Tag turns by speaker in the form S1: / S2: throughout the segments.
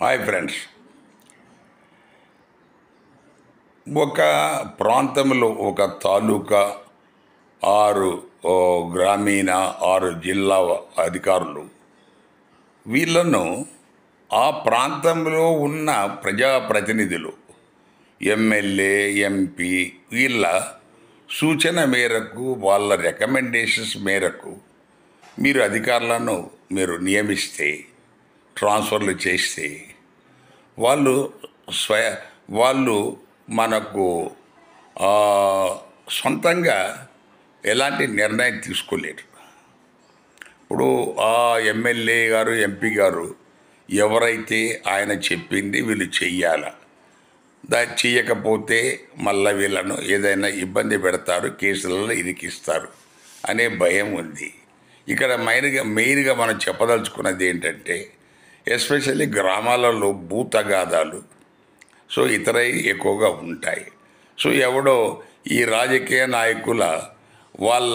S1: Hi friends. ఒక ప్రాంతంలో ఒక తాలూకా 6 గ్రామీణ 6 జిల్లా అధికారులు వీళ్ళను ఆ ప్రాంతంలో ఉన్న ప్రజాప్రతినిధులు ఎమ్మెల్యే ఎంపీ వీళ్ళ సూచన మేరకు వాళ్ళ రికమెండేషన్స్ మేరకు మీరు అధికారులను నియమిస్తే ట్రాన్స్ఫర్లు చేస్తే వాళ్ళు వాళ్ళు మనకు ఆ, సొంతంగా ఎలాంటి నిర్ణయం తీసుకోలేరు. ఇప్పుడు ఆ ఎమ్మెల్యే గారు ఎంపీ గారు ఎవరైతే ఆయన చెప్పింది వీళ్ళు చెయ్యాల, చేయకపోతే మళ్ళీ వీళ్ళను ఏదైనా ఇబ్బంది పెడతారు, కేసులలో ఇరికిస్తారు అనే భయం ఉంది. ఇక్కడ మెయిన్గా మనం చెప్పదలుచుకున్నది ఏంటంటే, ఎస్పెషల్లీ గ్రామాలలో భూతగాదాలు ఇతరై ఎక్కువగా ఉంటాయి. ఎవడో ఈ రాజకీయ నాయకుల వాళ్ళ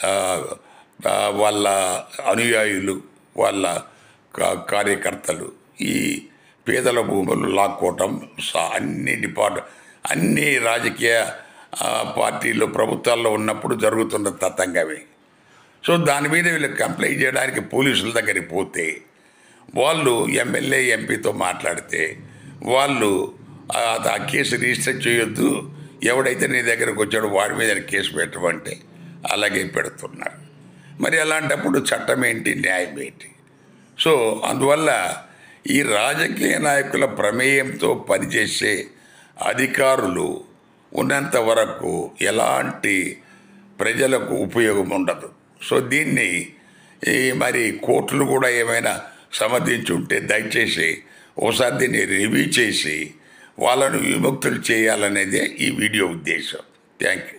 S1: ఆ, వాళ్ళ అనుయాయులు వాళ్ళ కార్యకర్తలు ఈ పేదల భూములు లాక్కోవటం అన్ని రాజకీయ పార్టీలు ప్రభుత్వాల్లో ఉన్నప్పుడు జరుగుతున్న తతంగమే. దాని మీద వీళ్ళు కంప్లైంట్ చేయడానికి పోలీసుల దగ్గరికి పోతే వాళ్ళు ఎమ్మెల్యే ఎంపీతో మాట్లాడితే వాళ్ళు ఆ కేసు రిజిస్టర్ చేయొద్దు, ఎవడైతే నీ దగ్గరకు వచ్చాడో వాడి మీద కేసు పెట్టమంటే అలాగే పెడుతున్నారు. మరి అలాంటప్పుడు చట్టం ఏంటి, న్యాయం ఏంటి? అందువల్ల ఈ రాజకీయ నాయకుల ప్రమేయంతో పనిచేసే అధికారులు ఉన్నంత వరకు ఎలాంటి ప్రజలకు ఉపయోగం ఉండదు. దీన్ని మరి కోర్టులు కూడా ఏమైనా సమర్థించి ఉంటే దయచేసి ఒకసారి దీన్ని రివ్యూ చేసి వాళ్ళను విముక్తులు చేయాలనేదే ఈ వీడియో ఉద్దేశం. Thank you.